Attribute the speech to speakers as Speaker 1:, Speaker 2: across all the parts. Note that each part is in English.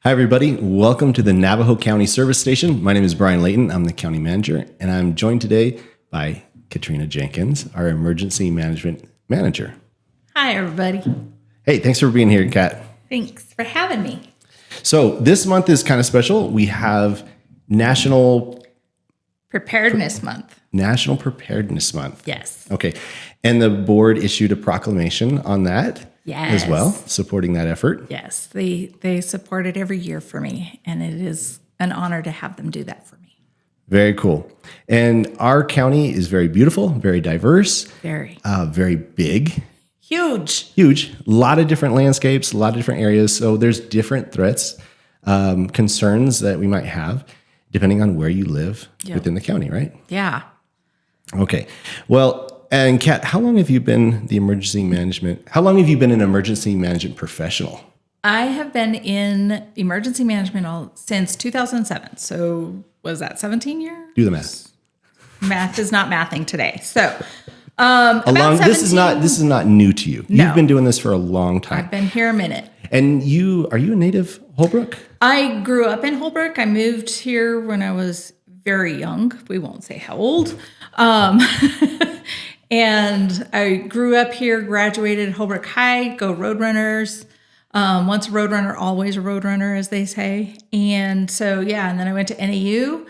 Speaker 1: Hi, everybody. Welcome to the Navajo County Service Station. My name is Bryan Layton. I'm the county manager, and I'm joined today by Catrina Jenkins, our emergency management manager.
Speaker 2: Hi, everybody.
Speaker 1: Hey, thanks for being here, Kat.
Speaker 2: Thanks for having me.
Speaker 1: So this month is kind of special. We have National
Speaker 2: Preparedness Month.
Speaker 1: National Preparedness Month.
Speaker 2: Yes.
Speaker 1: Okay. And the board issued a proclamation on that as well, supporting that effort.
Speaker 2: Yes. They support it every year for me, and it is an honor to have them do that for me.
Speaker 1: Very cool. And our county is very beautiful, very diverse, very big.
Speaker 2: Huge.
Speaker 1: A lot of different landscapes, a lot of different areas. So there's different threats, concerns that we might have depending on where you live within the county, right?
Speaker 2: Yeah.
Speaker 1: Okay. Well, and Kat, how long have you been an emergency management professional?
Speaker 2: I have been in emergency management since 2007. So was that 17 years?
Speaker 1: Do the math.
Speaker 2: Math is not mathing today. So
Speaker 1: this is not new to you.
Speaker 2: No.
Speaker 1: You've been doing this for a long time.
Speaker 2: I've been here a minute.
Speaker 1: And are you a native Holbrook?
Speaker 2: I grew up in Holbrook. I moved here when I was very young. We won't say how old. And I grew up here, graduated Holbrook High, go Roadrunners. Once a Roadrunner, always a Roadrunner, as they say. And so, and then I went to NAU,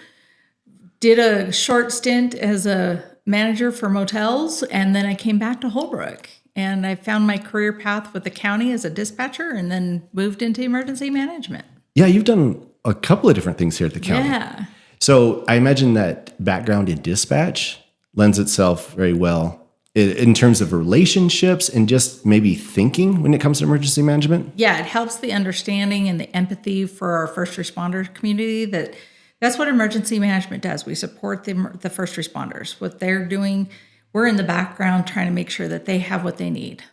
Speaker 2: did a short stint as a manager for motels, and then I came back to Holbrook. And I found my career path with the county as a dispatcher and then moved into emergency management.
Speaker 1: Yeah, you've done a couple of different things here at the county.
Speaker 2: Yeah.
Speaker 1: So I imagine that background in dispatch lends itself very well in terms of relationships and just maybe thinking when it comes to emergency management.
Speaker 2: Yeah, it helps the understanding and the empathy for our first responder community. That's what emergency management does. We support the first responders. What they're doing, we're in the background trying to make sure that they have what they need.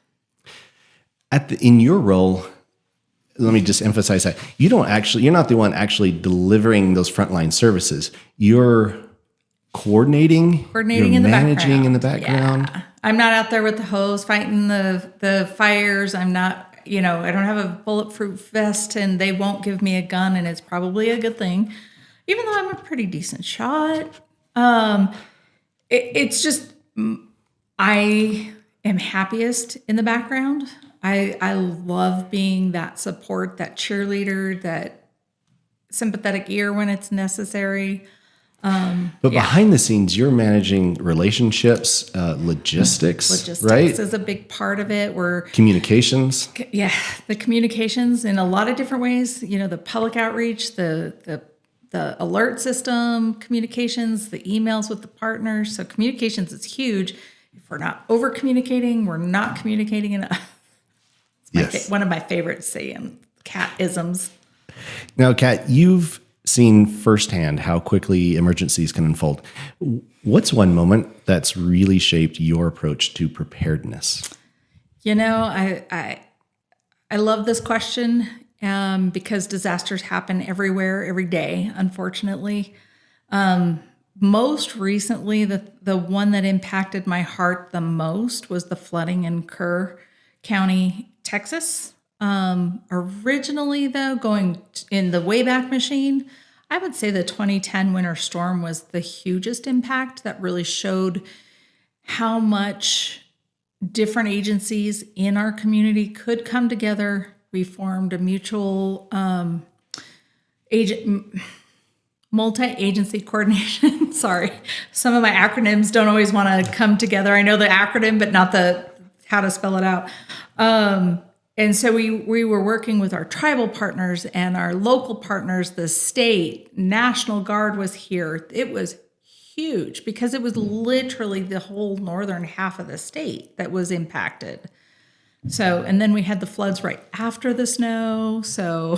Speaker 1: In your role, let me just emphasize that you're not the one actually delivering those frontline services. You're coordinating
Speaker 2: in the
Speaker 1: managing in the background.
Speaker 2: Yeah. I'm not out there with the hose fighting the fires. I'm not, I don't have a bulletproof vest, and they won't give me a gun, and it's probably a good thing, even though I'm a pretty decent shot. It's just, I am happiest in the background. I love being that support, that cheerleader, that sympathetic ear when it's necessary.
Speaker 1: But behind the scenes, you're managing relationships, logistics, right?
Speaker 2: Logistics is a big part of it.
Speaker 1: Communications.
Speaker 2: Yeah, the communications in a lot of different ways. The public outreach, the alert system, communications, the emails with the partners. So communications is huge. If we're not over communicating, we're not communicating enough. It's one of my favorite cat-isms.
Speaker 1: Now, Kat, you've seen firsthand how quickly emergencies can unfold. What's one moment that's really shaped your approach to preparedness?
Speaker 2: I love this question because disasters happen everywhere, every day, unfortunately. Most recently, the one that impacted my heart the most was the flooding in Kerr County, Texas. Originally, though, going in the Wayback Machine, I would say the 2010 winter storm was the hugest impact that really showed how much different agencies in our community could come together. We formed a mutual multi-agency coordination. Sorry, some of my acronyms don't always want to come together. I know the acronym, but not how to spell it out. And so we were working with our tribal partners and our local partners, the state, National Guard was here. It was huge because it was literally the whole northern half of the state that was impacted. So, and then we had the floods right after the snow. So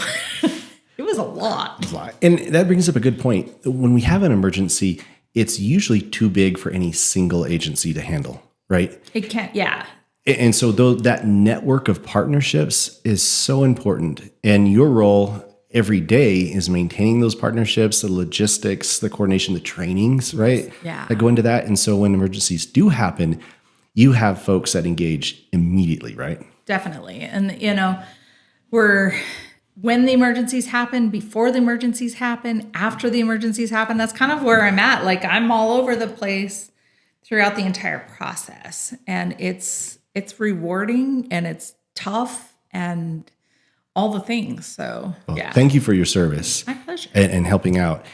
Speaker 2: it was a lot.
Speaker 1: And that brings up a good point. When we have an emergency, it's usually too big for any single agency to handle, right?
Speaker 2: It can't, yeah.
Speaker 1: And so that network of partnerships is so important. And your role every day is maintaining those partnerships, the logistics, the coordination, the trainings, right?
Speaker 2: Yeah.
Speaker 1: That go into that. And so when emergencies do happen, you have folks that engage immediately, right?
Speaker 2: Definitely. And, we're when the emergencies happen, before the emergencies happen, after the emergencies happen. That's kind of where I'm at. Like, I'm all over the place throughout the entire process. And it's rewarding and it's tough and all the things. So, yeah.
Speaker 1: Thank you for your service.
Speaker 2: My pleasure.
Speaker 1: And helping out.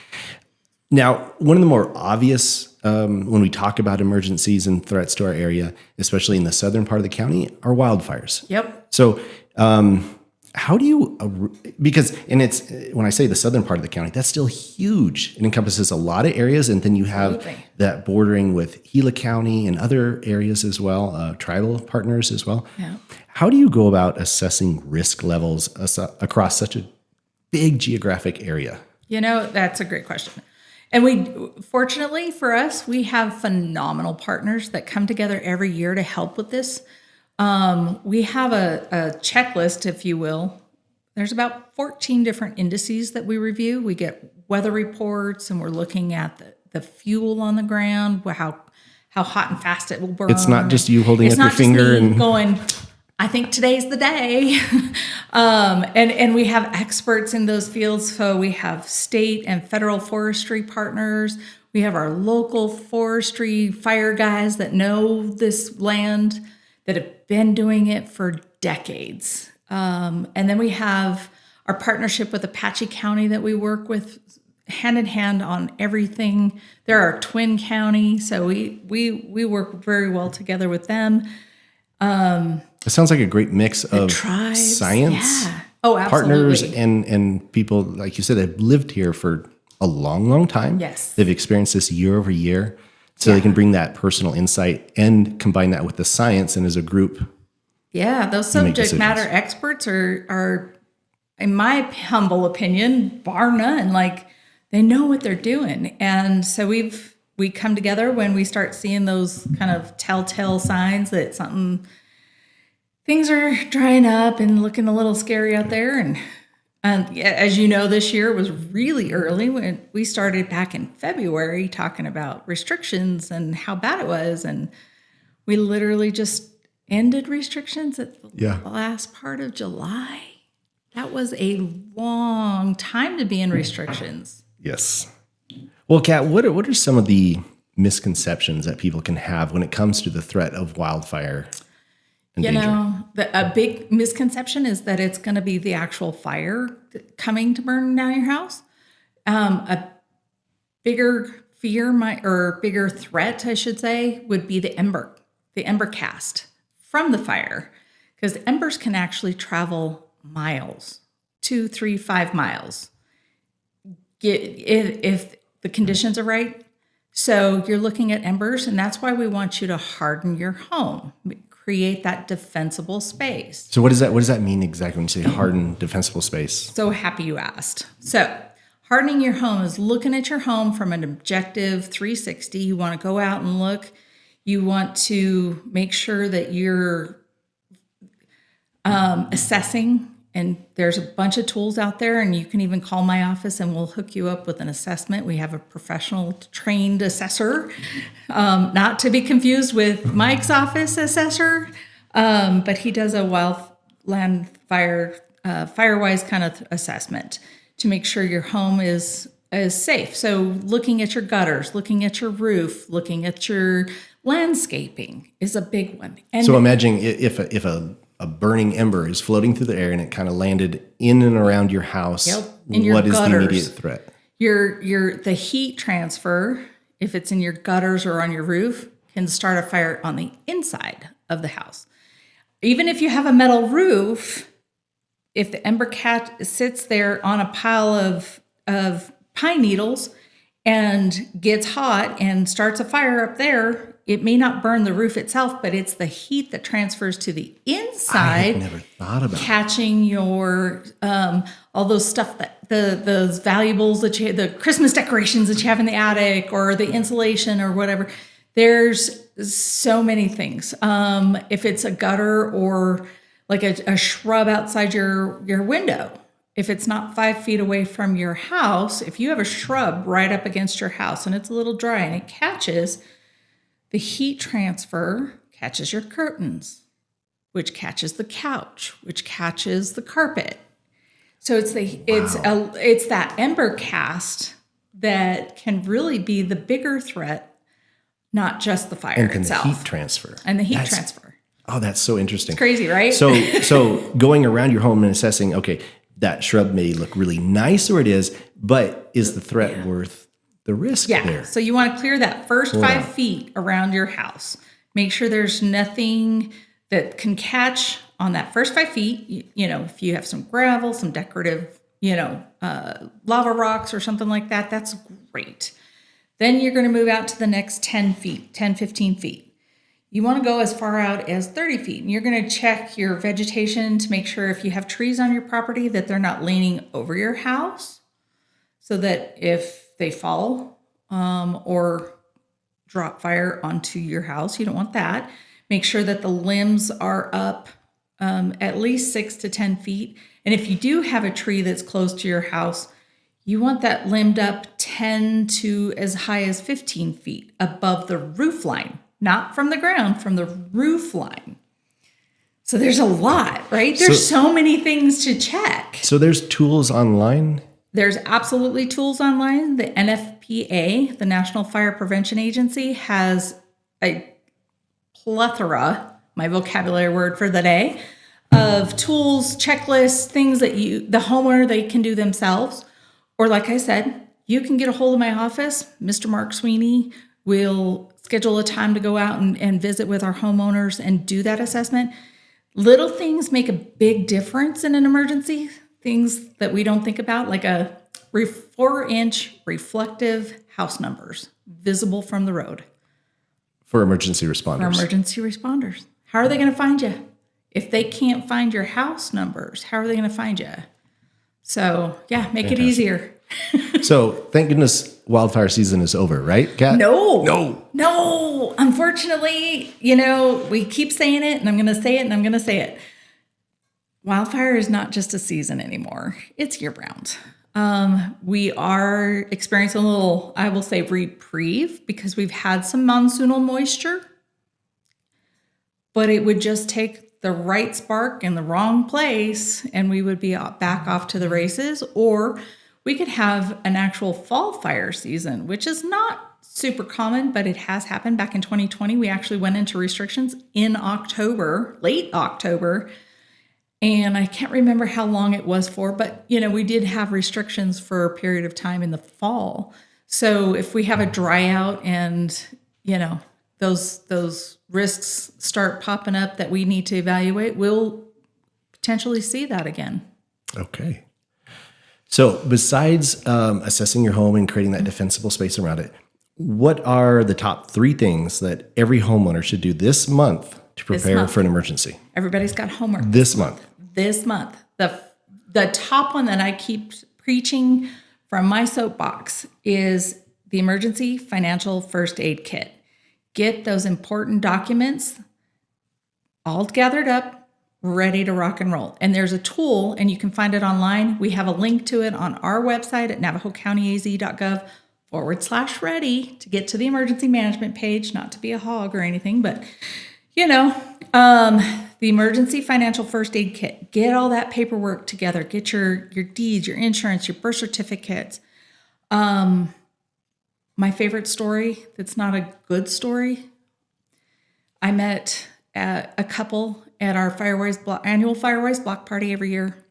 Speaker 1: Now, one of the more obvious when we talk about emergencies and threats to our area, especially in the southern part of the county, are wildfires.
Speaker 2: Yep.
Speaker 1: So, how do you, because, and it's, when I say the southern part of the county, that's still huge. It encompasses a lot of areas. And then you have
Speaker 2: Absolutely.
Speaker 1: that bordering with Gila County and other areas as well, tribal partners as well.
Speaker 2: Yeah.
Speaker 1: How do you go about assessing risk levels across such a big geographic area?
Speaker 2: That's a great question. And fortunately for us, we have phenomenal partners that come together every year to help with this. We have a checklist, if you will. There's about 14 different indices that we review. We get weather reports, and we're looking at the fuel on the ground, how hot and fast it will burn.
Speaker 1: It's not just you holding up your finger
Speaker 2: and
Speaker 1: and
Speaker 2: going, I think today's the day. And we have experts in those fields. So we have state and federal forestry partners. We have our local forestry fire guys that know this land, that have been doing it for decades. And then we have our partnership with Apache County that we work with hand in hand on everything. They're our twin county, so we work very well together with them.
Speaker 1: it sounds like a great mix of
Speaker 2: tribes,
Speaker 1: science,
Speaker 2: yeah. Oh,
Speaker 1: partners,
Speaker 2: absolutely.
Speaker 1: and people, like you said, that have lived here for a long, long time.
Speaker 2: Yes.
Speaker 1: They've experienced this year over year. So they can bring that personal insight and combine that with the science, and as a group.
Speaker 2: Yeah, those
Speaker 1: make
Speaker 2: subject
Speaker 1: decisions.
Speaker 2: matter experts are, in my humble opinion, bar none. Like, they know what they're doing. And so we come together when we start seeing those kind of telltale signs that things are drying up and looking a little scary out there. And as you know, this year was really early when we started back in February talking about restrictions and how bad it was. And we literally just ended restrictions at the last part of July. That was a long time to be in restrictions.
Speaker 1: Yes. Well, Kat, what are some of the misconceptions that people can have when it comes to the threat of wildfire and danger?
Speaker 2: A big misconception is that it's going to be the actual fire coming to burn down your house. A bigger bigger threat, I should say, would be the ember cast from the fire, because embers can actually travel miles, 2, 3, 5 miles, if the conditions are right. So you're looking at embers, and that's why we want you to harden your home. Create that defensible space.
Speaker 1: So what does that mean exactly when you say harden defensible space?
Speaker 2: So happy you asked. So hardening your home is looking at your home from an objective 360. You want to go out and look. You want to make sure that you're assessing, and there's a bunch of tools out there, and you can even call my office and we'll hook you up with an assessment. We have a professional trained assessor, not to be confused with Mike's office assessor, but he does a wildland firewise kind of assessment to make sure your home is safe. So looking at your gutters, looking at your roof, looking at your landscaping is a big one. And
Speaker 1: So imagine if a burning ember is floating through the air and it kind of landed in and around your house.
Speaker 2: Yep. In your
Speaker 1: what is the
Speaker 2: gutters.
Speaker 1: immediate threat?
Speaker 2: the heat transfer, if it's in your gutters or on your roof, can start a fire on the inside of the house. Even if you have a metal roof, if the ember cat sits there on a pile of pine needles and gets hot and starts a fire up there, it may not burn the roof itself, but it's the heat that transfers to the
Speaker 1: I
Speaker 2: inside,
Speaker 1: had never thought about
Speaker 2: catching your all those stuff that those valuables that the Christmas decorations that you have in the attic, or the insulation or whatever. There's so many things. If it's a gutter or like a shrub outside your window, if it's not 5 feet away from your house, if you have a shrub right up against your house and it's a little dry and it catches, the heat transfer catches your curtains, which catches the couch, which catches the carpet. So it's that ember cast that can really be the bigger threat, not just the fire
Speaker 1: and
Speaker 2: itself.
Speaker 1: The heat transfer.
Speaker 2: And the heat transfer.
Speaker 1: Oh, that's so interesting.
Speaker 2: It's crazy, right?
Speaker 1: So going around your home and assessing, okay, that shrub may look really nice where it is, but is the threat worth the risk there?
Speaker 2: So you want to clear that first 5 feet around your house. Make sure there's nothing that can catch on that first 5 feet. You know, if you have some gravel, some decorative, lava rocks or something like that, that's great. Then you're going to move out to the next 10 feet, 10, 15 feet. You want to go as far out as 30 feet. And you're going to check your vegetation to make sure if you have trees on your property that they're not leaning over your house, so that if they fall or drop fire onto your house, you don't want that. Make sure that the limbs are up at least 6 to 10 feet. And if you do have a tree that's close to your house, you want that limbed up 10 to as high as 15 feet above the roof line, not from the ground, from the roof line. So there's a lot, right? There's so many things to check.
Speaker 1: So there's tools online?
Speaker 2: There's absolutely tools online. The NFPA, the National Fire Prevention Agency, has a plethora, my vocabulary word for the day, of tools, checklists, things that the homeowner, they can do themselves. Or like I said, you can get a hold of my office. Mr. Mark Sweeney will schedule a time to go out and visit with our homeowners and do that assessment. Little things make a big difference in an emergency. Things that we don't think about, like a 4-inch reflective house numbers visible from the road.
Speaker 1: For emergency
Speaker 2: responders. How are they going to find you? If they can't find your house numbers, how are they going to find you? So, yeah, make it easier.
Speaker 1: So, thank goodness wildfire season is over, right, Kat?
Speaker 2: No. Unfortunately, we keep saying it, and I'm going to say it, and I'm going to say it. Wildfire is not just a season anymore. It's year-round. We are experiencing a little, I will say, reprieve because we've had some monsoonal moisture, but it would just take the right spark in the wrong place and we would be back off to the races, or we could have an actual fall fire season, which is not super common, but it has happened. Back in 2020, we actually went into restrictions in October, late October, and I can't remember how long it was for, but we did have restrictions for a period of time in the fall. So if we have a dry out and those risks start popping up that we need to evaluate, we'll potentially see that again.
Speaker 1: Okay. So besides assessing your home and creating that defensible space around it, what are the top 3 things that every homeowner should do this month to prepare for an emergency?
Speaker 2: Everybody's got homework.
Speaker 1: This month.
Speaker 2: The top one that I keep preaching from my soapbox is the emergency financial first aid kit. Get those important documents all gathered up, ready to rock and roll. And there's a tool, and you can find it online. We have a link to it on our website at navajocountyaz.gov/ready to get to the emergency management page, not to be a hog or anything, but the emergency financial first aid kit. Get all that paperwork together. Get your deeds, your insurance, your birth certificates. My favorite story that's not a good story. I met a couple at our annual Firewise block party every year.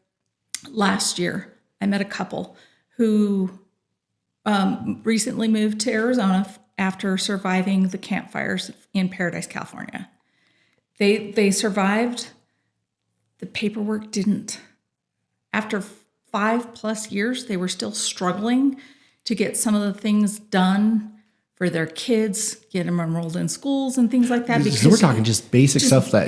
Speaker 2: Last year, I met a couple who recently moved to Arizona after surviving the campfires in Paradise, California. They survived. The paperwork didn't. After 5+ years, they were still struggling to get some of the things done for their kids, get them enrolled in schools and things like that.
Speaker 1: Because we're talking just basic stuff birth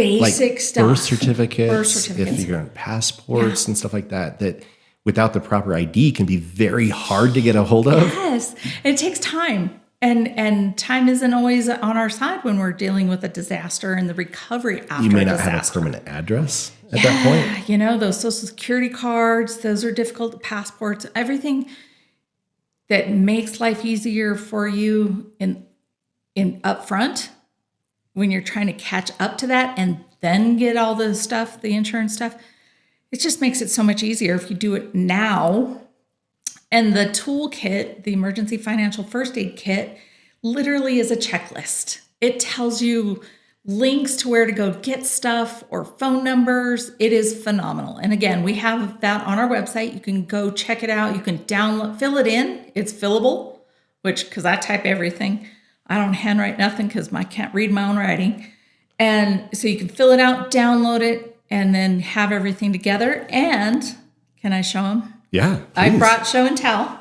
Speaker 1: certificates, if you're on passports and stuff like that, that without the proper ID can be very hard to get a hold of.
Speaker 2: Yes, it takes time. And time isn't always on our side when we're dealing with a disaster and the recovery after a disaster.
Speaker 1: You may not have a permanent address at that point.
Speaker 2: Those social security cards, those are difficult, passports, everything that makes life easier for you in upfront when you're trying to catch up to that and then get all the stuff, the insurance stuff. it just makes it so much easier if you do it now. And the toolkit, the emergency financial first aid kit, literally is a checklist. It tells you links to where to go get stuff or phone numbers. It is phenomenal. And again, we have that on our website. You can go check it out. You can download, fill it in. It's fillable, because I type everything. I don't handwrite nothing because I can't read my own writing. And so you can fill it out, download it, and then have everything together. And can I show them?
Speaker 1: Yeah. Please.
Speaker 2: I brought show and tell.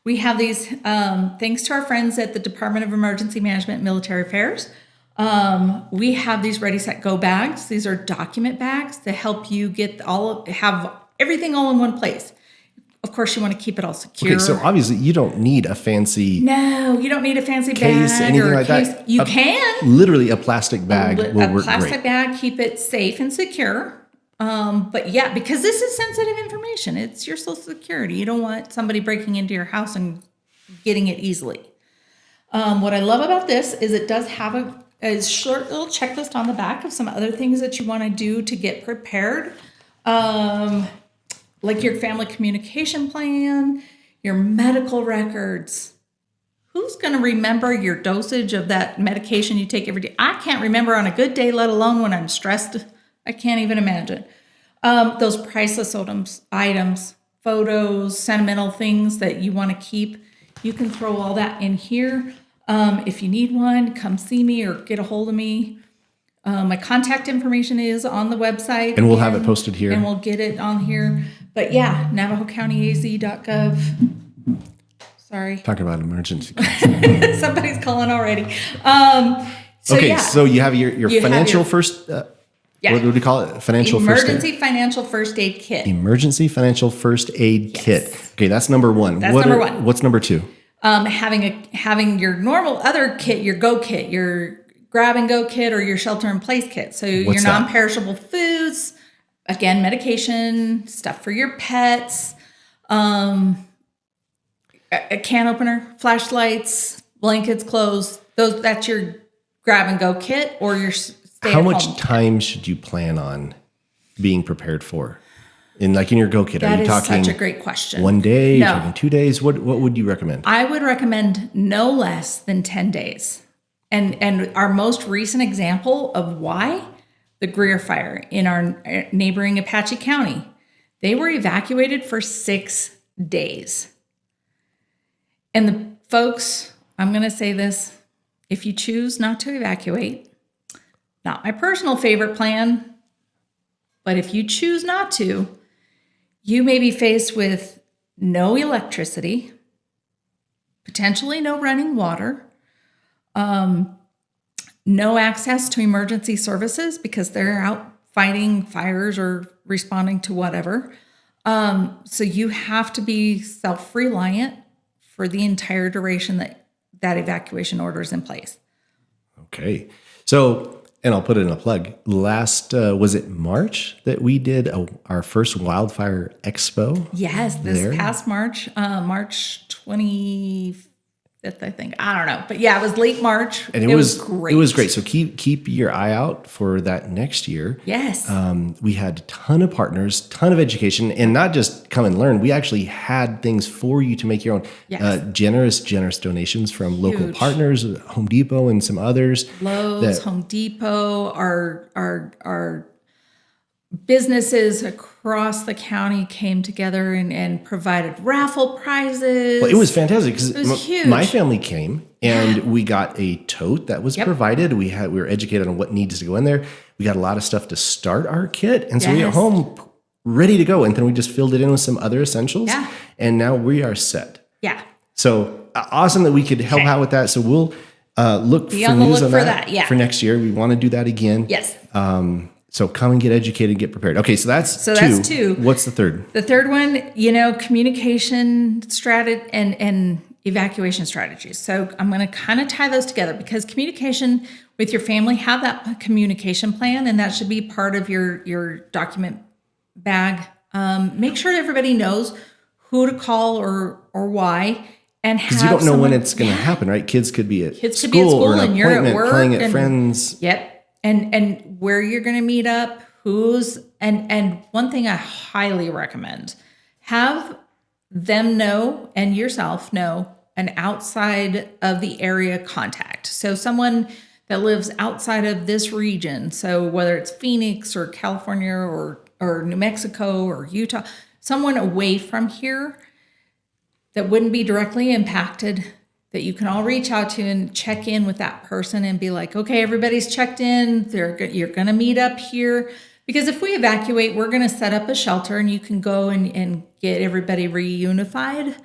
Speaker 2: We have these, thanks to our friends at the Department of Emergency Management and Military Affairs. We have these Ready, Set, Go bags. These are document bags to help you get have everything all in one place. Of course, you want to keep it all secure.
Speaker 1: Okay, so obviously you don't need a fancy
Speaker 2: No, you don't need a fancy
Speaker 1: case,
Speaker 2: bag
Speaker 1: anything
Speaker 2: or a
Speaker 1: like
Speaker 2: case.
Speaker 1: that.
Speaker 2: You can.
Speaker 1: Literally a plastic bag will work great.
Speaker 2: A plastic bag, keep it safe and secure. But yeah, because this is sensitive information. It's your social security. You don't want somebody breaking into your house and getting it easily. What I love about this is it does have a short little checklist on the back of some other things that you want to do to get prepared. Like your family communication plan, your medical records. Who's going to remember your dosage of that medication you take every day? I can't remember on a good day, let alone when I'm stressed. I can't even imagine. Those priceless items, photos, sentimental things that you want to keep. You can throw all that in here. If you need one, come see me or get a hold of me. My contact information is on the website.
Speaker 1: And we'll have it posted here.
Speaker 2: And we'll get it on here. But yeah, NavajoCountyAZ.gov. Sorry.
Speaker 1: Talking about emergency.
Speaker 2: Somebody's calling already.
Speaker 1: So you have your financial first... What do we call it?
Speaker 2: Emergency financial first aid kit.
Speaker 1: Emergency financial first aid kit. Okay, that's number one.
Speaker 2: Number one.
Speaker 1: What's number two?
Speaker 2: Having your normal other kit, your go kit, your grab and go kit, or your shelter in place kit. So your non-perishable foods, again, medication, stuff for your pets, a can opener, flashlights, blankets, clothes. That's your grab and go kit or your
Speaker 1: How much time should you plan on being prepared for? In your go kit, are you talking?
Speaker 2: That is such a great question.
Speaker 1: 1 day?
Speaker 2: No.
Speaker 1: Talking 2 days? What would you recommend?
Speaker 2: I would recommend no less than 10 days. And our most recent example of why, the Greer fire in our neighboring Apache County, they were evacuated for 6 days. And the folks, I'm going to say this, if you choose not to evacuate, not my personal favorite plan, but if you choose not to, you may be faced with no electricity, potentially no running water, no access to emergency services because they're out fighting fires or responding to whatever. So you have to be self-reliant for the entire duration that evacuation order is in place.
Speaker 1: Okay. So, and I'll put it in a plug. Last, was it March that we did our first wildfire expo?
Speaker 2: Yes, this past March, March 25th, I think. I don't know. But yeah, it was late March.
Speaker 1: And it was great. It was great. So keep your eye out for that next year.
Speaker 2: Yes.
Speaker 1: We had a ton of partners, ton of education, and not just come and learn. We actually had things for you to make your own.
Speaker 2: Yes.
Speaker 1: Generous donations from local partners, Home Depot and some others.
Speaker 2: Lowe's, Home Depot, our businesses across the county came together and provided raffle prizes.
Speaker 1: Well, it was fantastic because
Speaker 2: huge.
Speaker 1: My family came and we got a tote that was provided. We were educated on what needs to go in there. We got a lot of stuff to start our kit. And so we got home ready to go. And then we just filled it in with some other essentials. Yeah. And now we are set.
Speaker 2: Yeah.
Speaker 1: So awesome that we could help out with that. So we'll look for news on that for next year. We want to do that again.
Speaker 2: Yes.
Speaker 1: So come and get educated, get prepared. Okay, so that's two.
Speaker 2: That's two.
Speaker 1: What's the third?
Speaker 2: The third one, communication strategy and evacuation strategies. So I'm going to kind of tie those together because communication with your family, have that communication plan, and that should be part of your document bag. Make sure everybody knows who to call or why. Because
Speaker 1: you don't know when it's going to happen, right? Kids could be at school or an
Speaker 2: and you're at work
Speaker 1: playing at friends.
Speaker 2: Yep. And where you're going to meet up, and one thing I highly recommend, have them know and yourself know an outside of the area contact. So someone that lives outside of this region. So whether it's Phoenix or California or New Mexico or Utah, someone away from here that wouldn't be directly impacted, that you can all reach out to and check in with that person and be like, okay, everybody's checked in. You're going to meet up here. Because if we evacuate, we're going to set up a shelter and you can go and get everybody reunified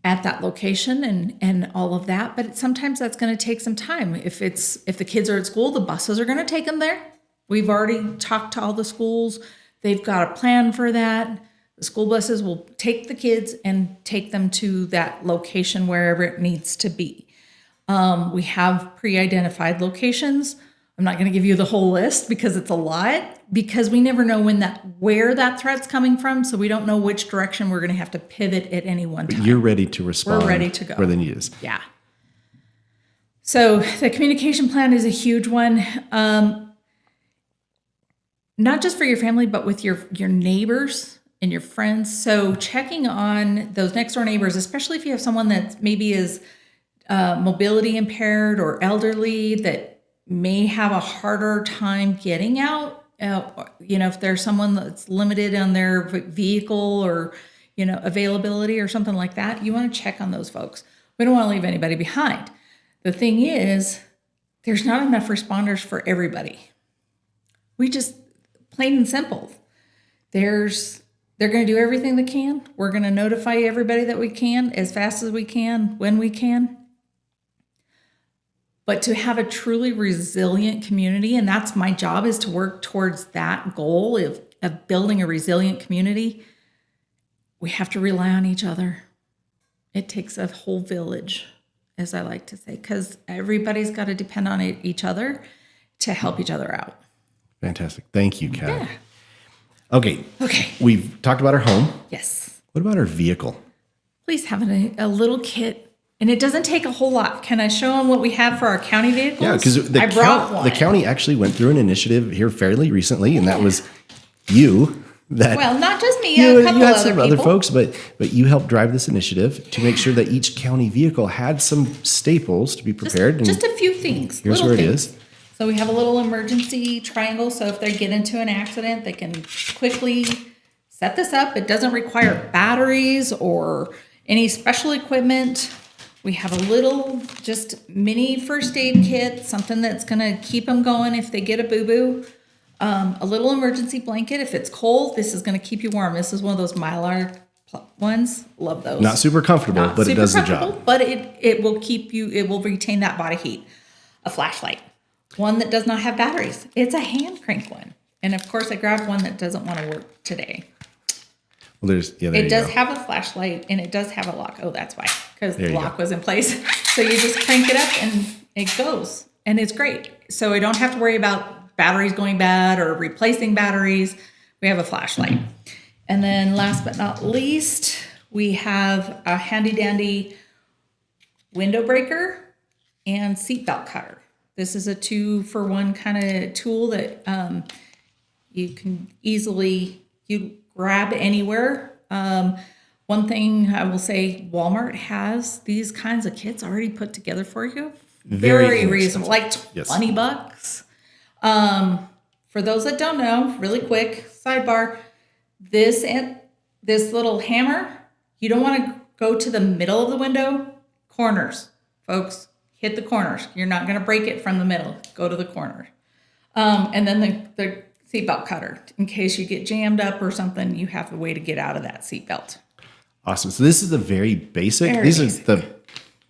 Speaker 2: at that location and all of that. But sometimes that's going to take some time. If the kids are at school, the buses are going to take them there. We've already talked to all the schools. They've got a plan for that. The school buses will take the kids and take them to that location wherever it needs to be. We have pre-identified locations. I'm not going to give you the whole list because it's a lot, because we never know where that threat's coming from. So we don't know which direction we're going to have to pivot at any one time.
Speaker 1: You're ready to respond.
Speaker 2: We're ready to go
Speaker 1: where the need is.
Speaker 2: Yeah. So the communication plan is a huge one. Not just for your family, but with your neighbors and your friends. So checking on those next door neighbors, especially if you have someone that maybe is mobility impaired or elderly that may have a harder time getting out. If there's someone that's limited on their vehicle or, availability or something like that, you want to check on those folks. We don't want to leave anybody behind. The thing is, there's not enough responders for everybody. We just, plain and simple, they're going to do everything they can. We're going to notify everybody that we can as fast as we can, when we can. But to have a truly resilient community, and that's my job, is to work towards that goal of building a resilient community, we have to rely on each other. It takes a whole village, as I like to say, because everybody's got to depend on each other to help each other out.
Speaker 1: Fantastic. Thank you, Kat.
Speaker 2: Yeah.
Speaker 1: Okay. We've talked about our home.
Speaker 2: Yes.
Speaker 1: What about our vehicle?
Speaker 2: Please have a little kit. And it doesn't take a whole lot. Can I show them what we have for our county vehicles?
Speaker 1: Yeah, because the county actually went through an initiative here fairly recently, and that was you.
Speaker 2: Well, not just me,
Speaker 1: you
Speaker 2: a couple
Speaker 1: had
Speaker 2: other
Speaker 1: some
Speaker 2: people.
Speaker 1: other folks, but you helped drive this initiative to make sure that each county vehicle had some staples to be prepared.
Speaker 2: Just a few things.
Speaker 1: Here's where it is.
Speaker 2: So we have a little emergency triangle. So if they get into an accident, they can quickly set this up. It doesn't require batteries or any special equipment. We have a little, just mini first aid kit, something that's going to keep them going if they get a boo-boo. A little emergency blanket. If it's cold, this is going to keep you warm. This is one of those Mylar ones. Love those.
Speaker 1: Not super comfortable, but it does the job.
Speaker 2: But it will keep you, it will retain that body heat. A flashlight. One that does not have batteries. It's a hand crank one. And of course, I grabbed one that doesn't want to work today.
Speaker 1: Well,
Speaker 2: it does have a flashlight and it does have a lock. Oh, that's why. Because the lock was in place. So you just crank it up and it goes. And it's great. So I don't have to worry about batteries going bad or replacing batteries. We have a flashlight. And then last but not least, we have a handy dandy window breaker and seatbelt cutter. This is a 2-for-1 kind of tool that you can easily grab anywhere. One thing I will say, Walmart has these kinds of kits already put together for you. Very reasonable, like $20. For those that don't know, really quick sidebar, this little hammer, you don't want to go to the middle of the window, corners, folks. Hit the corners. You're not going to break it from the middle. Go to the corner. And then the seatbelt cutter. In case you get jammed up or something, you have a way to get out of that seatbelt.
Speaker 1: Awesome. So this is the very basic. These are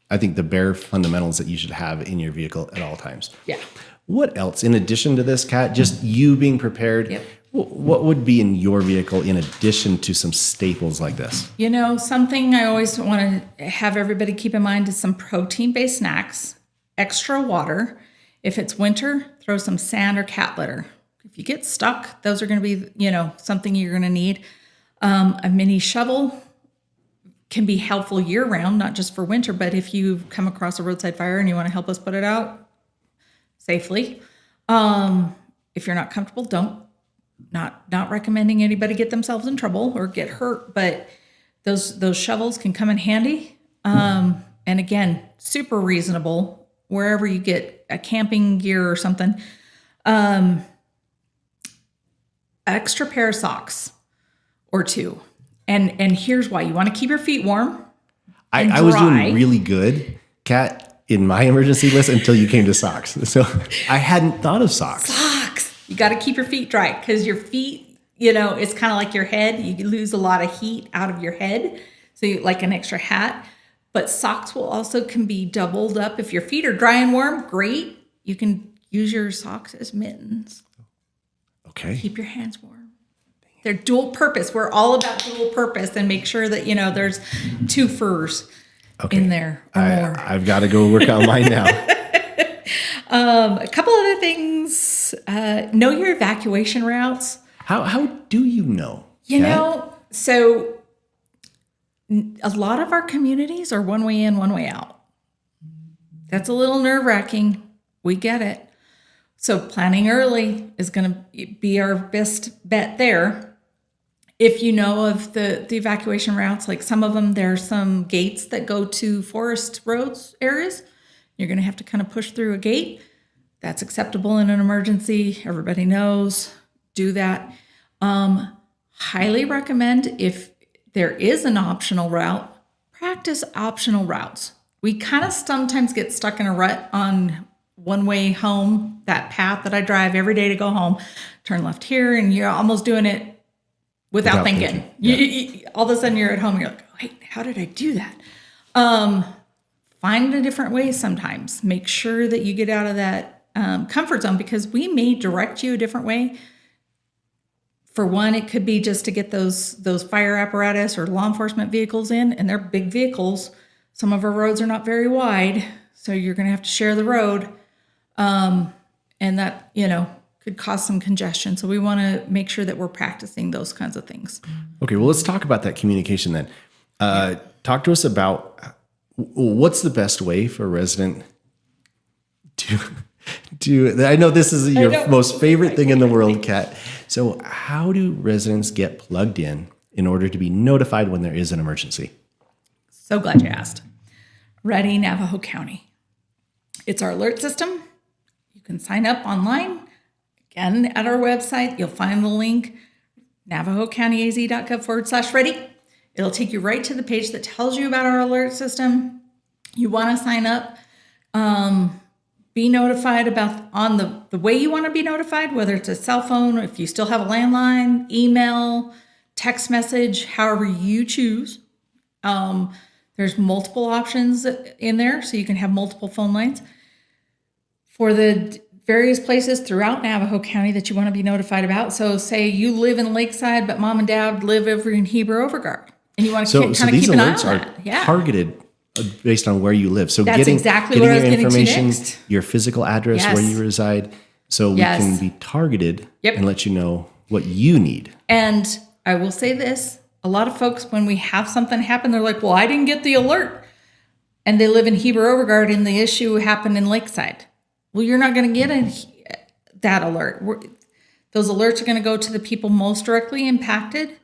Speaker 1: I think the bare fundamentals that you should have in your vehicle at all times.
Speaker 2: Yeah.
Speaker 1: What else, in addition to this, Kat, just you being prepared,
Speaker 2: Yep.
Speaker 1: What would be in your vehicle in addition to some staples like this?
Speaker 2: Something I always want to have everybody keep in mind is some protein-based snacks, extra water. If it's winter, throw some sand or cat litter. If you get stuck, those are going to be, something you're going to need. A mini shovel can be helpful year-round, not just for winter, but if you come across a roadside fire and you want to help us put it out safely. If you're not comfortable, don't Not recommending anybody get themselves in trouble or get hurt, but those shovels can come in handy. And again, super reasonable wherever you get a camping gear or something. Extra pair of socks or two. And here's why. You want to keep your feet warm.
Speaker 1: I was doing really good, Kat, in my emergency list until you came to socks. So I hadn't thought of socks.
Speaker 2: You got to keep your feet dry because your feet, it's kind of like your head. You lose a lot of heat out of your head. So you like an extra hat. But socks will also can be doubled up. If your feet are dry and warm, great. You can use your socks as mittens.
Speaker 1: Okay.
Speaker 2: Keep your hands warm. They're dual purpose. We're all about dual purpose and make sure that, there's two furs in there or more.
Speaker 1: I've got to go work on mine now.
Speaker 2: A couple other things. Know your evacuation routes.
Speaker 1: How do you know?
Speaker 2: So a lot of our communities are one way in, one way out. That's a little nerve-wracking. We get it. So planning early is going to be our best bet there. If you know of the evacuation routes, like some of them, there's some gates that go to forest roads areas. You're going to have to kind of push through a gate. That's acceptable in an emergency. Everybody knows. Do that. Highly recommend if there is an optional route, practice optional routes. We kind of sometimes get stuck in a rut on one way home, that path that I drive every day to go home, turn left here, and you're almost doing it without thinking. Yeah. All of a sudden you're at home and you're like, wait, how did I do that? Find a different way sometimes. Make sure that you get out of that comfort zone because we may direct you a different way. For one, it could be just to get those fire apparatus or law enforcement vehicles in, and they're big vehicles. Some of our roads are not very wide, so you're going to have to share the road. And that, could cause some congestion. So we want to make sure that we're practicing those kinds of things.
Speaker 1: Okay, well, let's talk about that communication then. Talk to us about what's the best way for a resident to I know this is your most favorite thing in the world, Kat. So how do residents get plugged in order to be notified when there is an emergency?
Speaker 2: So glad you asked. Ready Navajo County. It's our alert system. You can sign up online. Again, at our website, you'll find the link, navajocountyaz.gov/ready. It'll take you right to the page that tells you about our alert system. You want to sign up. Be notified about on the way you want to be notified, whether it's a cell phone, if you still have a landline, email, text message, however you choose. There's multiple options in there, so you can have multiple phone lines for the various places throughout Navajo County that you want to be notified about. So say you live in Lakeside, but mom and dad live over in Heber Overguard, and you want to kind of keep an eye on that.
Speaker 1: So these alerts are targeted based on where you live. So
Speaker 2: that's
Speaker 1: getting
Speaker 2: exactly what I was
Speaker 1: your
Speaker 2: getting to
Speaker 1: information,
Speaker 2: next.
Speaker 1: your physical address, where you reside, so we can be targeted and let you know what you need.
Speaker 2: And I will say this, a lot of folks, when we have something happen, they're like, well, I didn't get the alert. And they live in Heber Overguard and the issue happened in Lakeside. Well, you're not going to get that alert. Those alerts are going to go to the people most directly impacted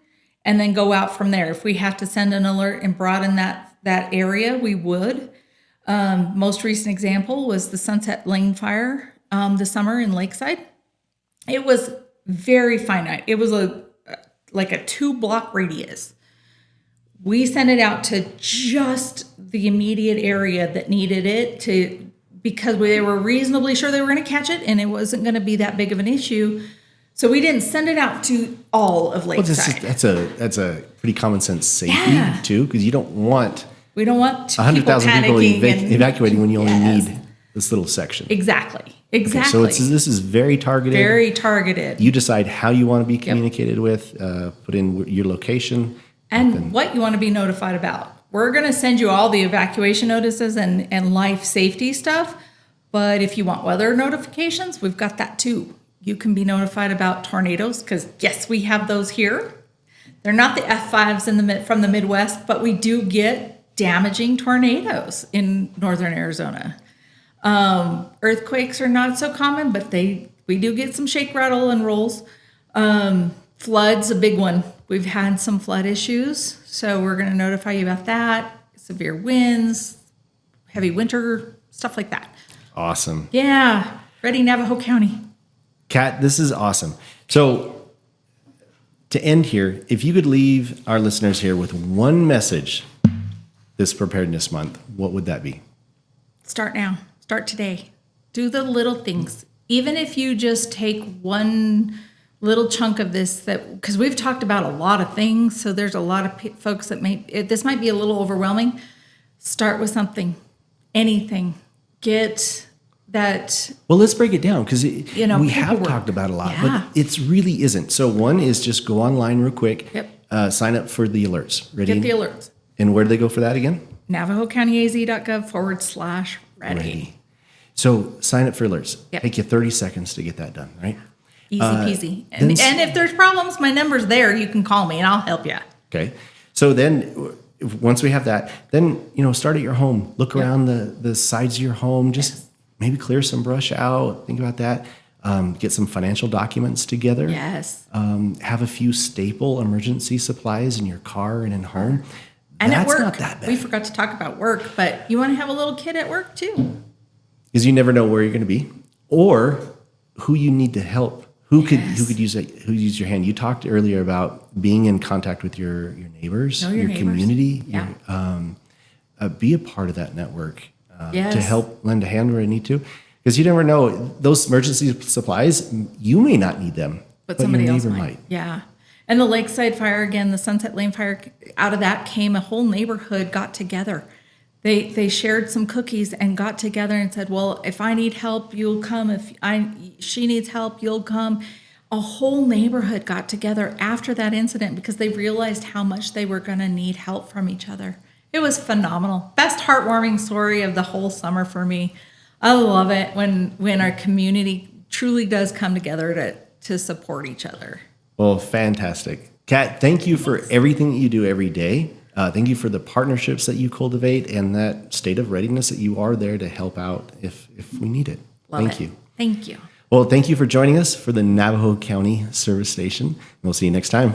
Speaker 2: and then go out from there. If we have to send an alert and broaden that area, we would. Most recent example was the Sunset Lane fire this summer in Lakeside. It was very finite. It was like a 2-block radius. We sent it out to just the immediate area that needed it because they were reasonably sure they were going to catch it and it wasn't going to be that big of an issue. So we didn't send it out to all of Lakeside.
Speaker 1: Well, that's a pretty common sense safety too, because you don't want 100,000 people evacuating when you only need this little section.
Speaker 2: Exactly.
Speaker 1: Okay, so this is very targeted.
Speaker 2: Very targeted.
Speaker 1: You decide how you want to be communicated with, put in your location.
Speaker 2: And what you want to be notified about. We're going to send you all the evacuation notices and life safety stuff. But if you want weather notifications, we've got that too. You can be notified about tornadoes because, yes, we have those here. They're not the F5s from the Midwest, but we do get damaging tornadoes in northern Arizona. Earthquakes are not so common, but we do get some shake, rattle, and rolls. Floods, a big one. We've had some flood issues, so we're going to notify you about that. Severe winds, heavy winter, stuff like that.
Speaker 1: Awesome.
Speaker 2: Yeah. Ready, Navajo County.
Speaker 1: Kat, this is awesome. So to end here, if you could leave our listeners here with one message this Preparedness Month, what would that be?
Speaker 2: Start now. Start today. Do the little things. Even if you just take one little chunk of this, that because we've talked about a lot of things, so there's a lot of folks that this might be a little overwhelming. Start with something, anything. Get that.
Speaker 1: Well, let's break it down because we have
Speaker 2: paperwork.
Speaker 1: talked about a lot,
Speaker 2: Yeah.
Speaker 1: but it really isn't. So one is just go online real quick.
Speaker 2: Yep.
Speaker 1: Sign up for the alerts. Ready?
Speaker 2: Get the alerts.
Speaker 1: And where do they go for that again?
Speaker 2: NavajoCountyAZ.gov/ready.
Speaker 1: So sign up for alerts.
Speaker 2: Yep.
Speaker 1: Take you 30 seconds to get that done, right?
Speaker 2: Easy peasy. And if there's problems, my number's there. You can call me and I'll help you.
Speaker 1: Okay. So then once we have that, then, start at your home. Look around the sides of your home. Just maybe clear some brush out. Think about that. Get some financial documents together.
Speaker 2: Yes.
Speaker 1: Have a few staple emergency supplies in your car and in home.
Speaker 2: And
Speaker 1: That's
Speaker 2: at work.
Speaker 1: not that bad.
Speaker 2: We forgot to talk about work, but you want to have a little kid at work too.
Speaker 1: Because you never know where you're going to be or who you need to help. Who could use your hand? You talked earlier about being in contact with your neighbors, your community.
Speaker 2: Yeah.
Speaker 1: Be a part of that network
Speaker 2: Yes.
Speaker 1: to help lend a hand where I need to. Because you never know, those emergency supplies, you may not need them,
Speaker 2: But somebody
Speaker 1: your
Speaker 2: else
Speaker 1: neighbor
Speaker 2: might. Yeah. And the Lakeside Fire, again, the Sunset Lane Fire, out of that came a whole neighborhood got together. They shared some cookies and got together and said, well, if I need help, you'll come. If she needs help, you'll come. A whole neighborhood got together after that incident because they realized how much they were going to need help from each other. It was phenomenal. Best heartwarming story of the whole summer for me. I love it when our community truly does come together to support each other.
Speaker 1: Well, fantastic. Kat, thank you for everything that you do every day. Thank you for the partnerships that you cultivate and that state of readiness that you are there to help out if we need it. Thank you.
Speaker 2: Thank you.
Speaker 1: Well, thank you for joining us for the Navajo County Service Station. We'll see you next time.